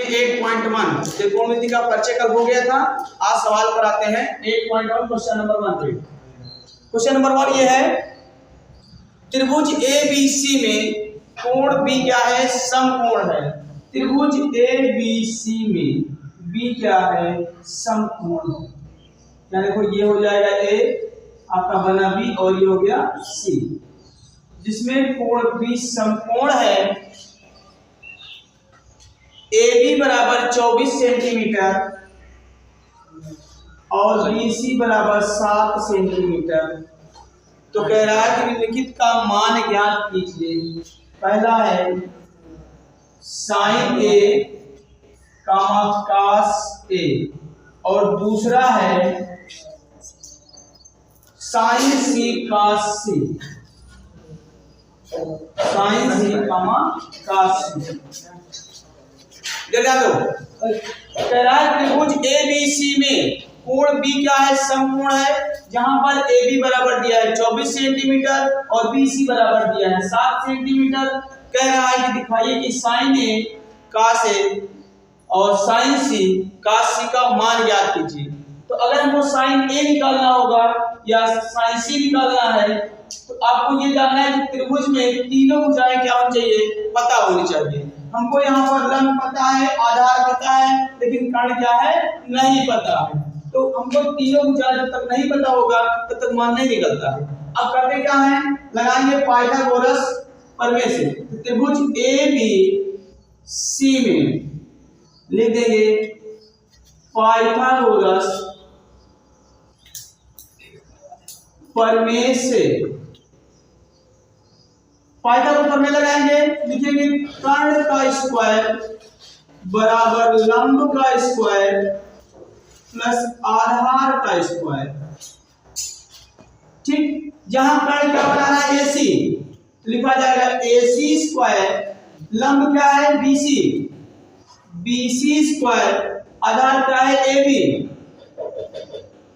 8.1 त्रिकोणमिति का परिचय कल हो गया था। आज सवाल कराते हैं 8.1 क्वेश्चन नंबर 1। क्वेश्चन नंबर 1 ये है, त्रिभुज ABC में कोण B क्या है? समकोण है। त्रिभुज ABC में B क्या है? समकोण है। क्या देखो, ये हो जाएगा A, आपका बना B और ये हो गया C, जिसमें कोण B समकोण है। AB बराबर 24 सेंटीमीटर और BC बराबर 7 सेंटीमीटर। तो कह रहा है कि निम्नलिखित का मान ज्ञात कीजिए। पहला है sine A comma cos A और दूसरा है sine C cos C। Sine C comma cos C दो। कह रहा है त्रिभुज ABC में कोण B क्या है? समकोण है। जहां पर AB बराबर दिया है 24 सेंटीमीटर और BC बराबर दिया है 7 सेंटीमीटर। कह रहा है कि दिखाइए कि साइन A कास A और साइन C कास C का मान ज्ञात कीजिए। तो अगर हमको साइन A निकालना होगा या साइन C निकालना है तो आपको ये जानना है कि त्रिभुज में तीनों भुजाएं क्या होनी चाहिए? पता होनी चाहिए। हमको यहाँ पर लंब पता है, आधार पता है, लेकिन कर्ण क्या है? नहीं पता है। तो हमको तीनों भुजाएं जब तक नहीं पता होगा तब तक मान नहीं निकलता है। अब करते क्या है, लगाएंगे पाइथागोरस प्रमेय से। तो त्रिभुज ABC में लिख देंगे पाइथागोरस प्रमेय से। पाइथागोरस प्रमेय लगाएंगे, लिखेंगे कर्ण का स्क्वायर बराबर लंब का स्क्वायर प्लस आधार का स्क्वायर। ठीक, जहां कर्ण क्या बनाना है? AC, लिखा जाएगा AC स्क्वायर, लंब क्या है? BC, BC स्क्वायर, आधार क्या है?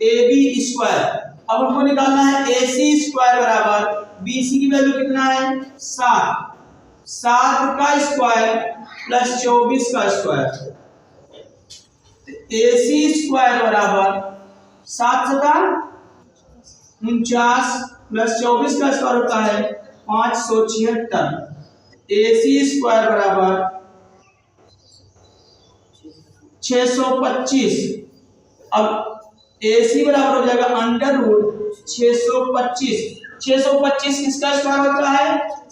AB square. अब हमको निकालना है AC स्क्वायर बराबर BC की वैल्यू कितना है? 7 का स्क्वायर प्लस 24 का स्क्वायर। AC स्क्वायर बराबर 7 सता 49 प्लस 24 का स्क्वायर होता है 576। AC स्क्वायर बराबर 625। अब AC बराबर हो जाएगा अंडर रूट 625। 625 किसका स्क्वायर होता है?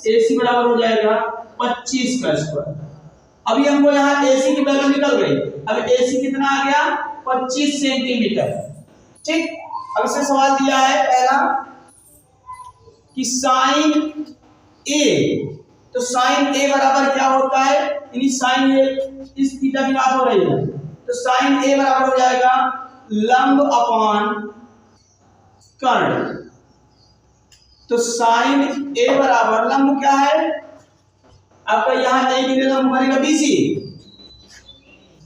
AC बराबर हो जाएगा 25 का स्क्वायर। अभी हमको यहाँ AC की वैल्यू निकल गई। अब AC कितना आ गया? 25 सेंटीमीटर। ठीक, अब इससे सवाल दिया है पहला कि साइन A, तो साइन A बराबर क्या होता है? यानी साइन A इस थीटा की बात हो रही है, तो साइन A बराबर हो जाएगा लंब अपॉन कर्ण। तो साइन A बराबर लंब क्या है आपका? यहाँ A की लंब बनेगा BC,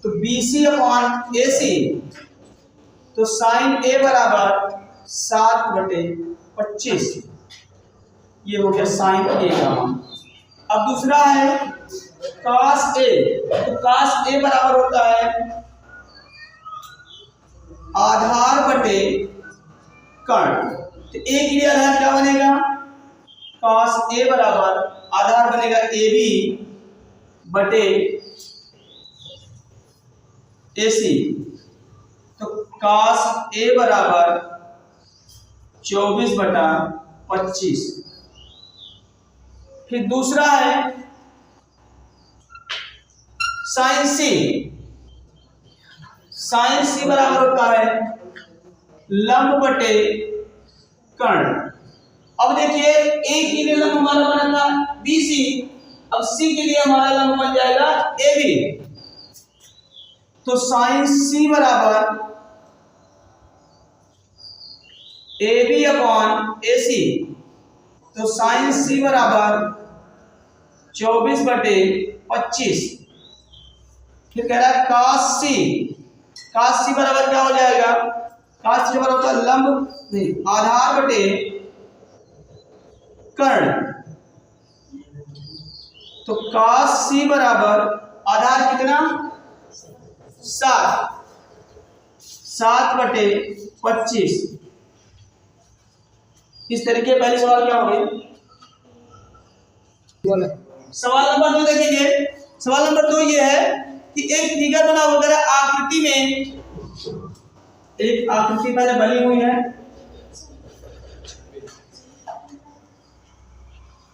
तो BC अपॉन AC। तो साइन A बराबर 7/25। ये हो गया साइन A का मान। अब दूसरा है कास A, तो कास A बराबर होता है आधार बटे कर्ण। तो A क्लियर है, क्या बनेगा? कास A बराबर आधार बनेगा AB बटे AC। तो कास A बराबर 24/25। फिर दूसरा है साइन C। साइन C बराबर होता है लंब बटे कर्ण। अब देखिए A के लिए लंब हमारा बना था BC, अब C के लिए हमारा लंब बन जाएगा AB। तो साइन C बराबर AB अपॉन AC। तो साइन C बराबर 24/25। फिर कह रहा है कास C। कास C बराबर क्या हो जाएगा? कास C बराबर होता है लंब नहीं आधार बटे कर्ण। तो cos c बराबर आधार कितना 7/25। इस तरीके पहले सवाल क्या हो गया? सवाल नंबर 2 देखेंगे। सवाल नंबर 2 ये है कि एक फिगर बना वगैरह आकृति में, एक आकृति पहले बनी हुई है,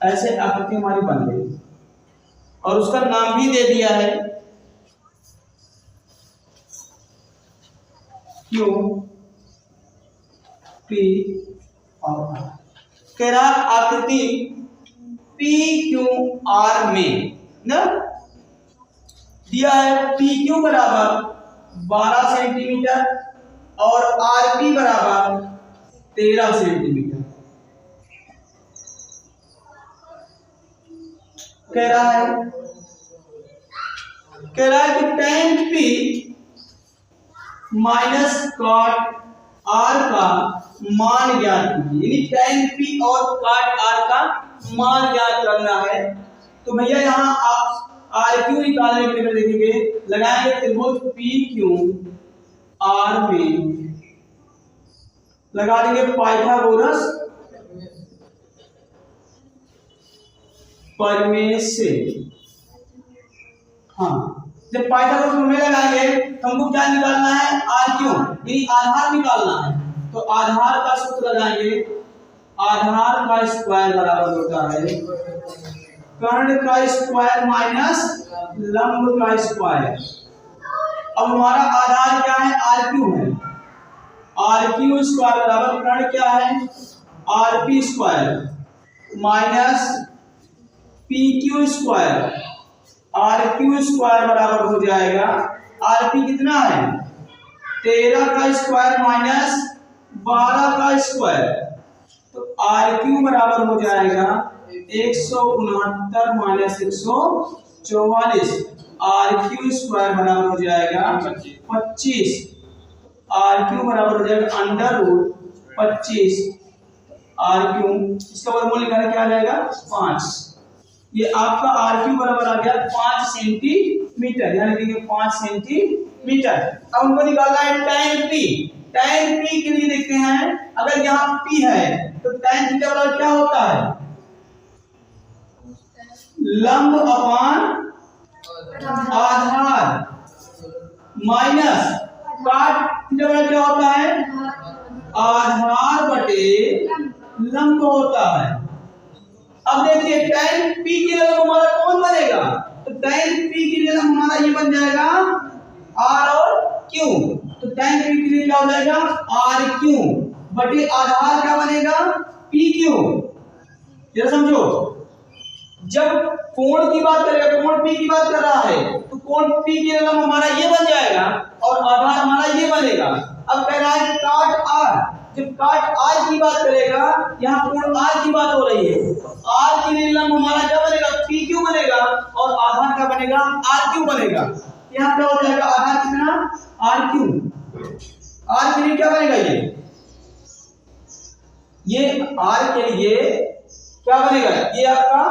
ऐसे आकृति हमारी बन गई और उसका नाम भी दे दिया है क्यू पी और आर। कह रहा आकृति पी क्यू आर में ना दिया है पी क्यू बराबर 12 सेंटीमीटर और आर पी बराबर 13 सेंटीमीटर। कह रहा है कि tan p minus cot r का मान ज्ञात कीजिए। यानी tan p और cot r का मान ज्ञात करना है। तो भैया यहाँ आप आर क्यू निकालने के लिए देखेंगे, लगाएंगे त्रिभुज पी क्यू आर में लगा देंगे पाइथागोरस प्रमेय से। हाँ, जब पाइथागोरस प्रमेय लगाएंगे तो हमको क्या निकालना है? आर क्यू, यानी आधार निकालना है। तो आधार का सूत्र लगाएंगे, आधार का स्क्वायर बराबर होता है कर्ण का स्क्वायर माइनस लंब का स्क्वायर। अब हमारा आधार क्या है? आर क्यू है। आर क्यू स्क्वायर बराबर कर्ण क्या है? R P square minus P Q square. R Q square बराबर हो जाएगा, आर पी कितना है? 13 का स्क्वायर माइनस 12 का स्क्वायर। तो आर क्यू बराबर हो जाएगा 169 माइनस 144। आर क्यू स्क्वायर बराबर हो जाएगा 25। आर क्यू बराबर हो जाएगा √25 आर क्यू। इसका वर्गमूल निकालना क्या आ जाएगा? 5। ये आपका आर क्यू बराबर आ गया 5 सेंटीमीटर, यानी कि 5 सेंटीमीटर। अब हमको निकालना है tan p। tan p के लिए देखते हैं, अगर यहाँ p है तो tan थीटा बराबर क्या होता है? लंब अपान आधार माइनस cot थीटा बराबर क्या होता है? आधार बटे लंब होता है। अब देखिए tan p की जगह हमारा कौन बनेगा? तो tan p की जगह हमारा ये बन जाएगा r और q। तो tan p के लिए क्या हो जाएगा? rq बटे आधार क्या बनेगा? pq। जरा समझो, जब कोण की बात करेगा, कोण p की बात कर रहा है, तो कोण p की जगह हमारा ये बन जाएगा और आधार हमारा ये बनेगा। अब कह रहा है cot r, जब cot r की बात करेगा, यहाँ कोण r की बात हो रही है, r के लिए लंब हमारा क्या बनेगा? pq बनेगा और आधार क्या बनेगा? rq बनेगा। यहाँ क्या हो जाएगा? आधार कितना? rq। r के लिए क्या बनेगा? ये r के लिए क्या बनेगा? ये आपका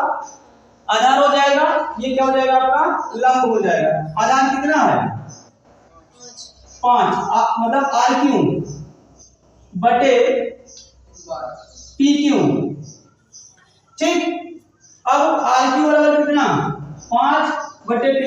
आधार हो जाएगा, ये क्या हो जाएगा? आपका लंब हो जाएगा। आधार कितना है? 5, मतलब rq बटे pq। ठीक, अब rq बराबर कितना? 5 बटे pq।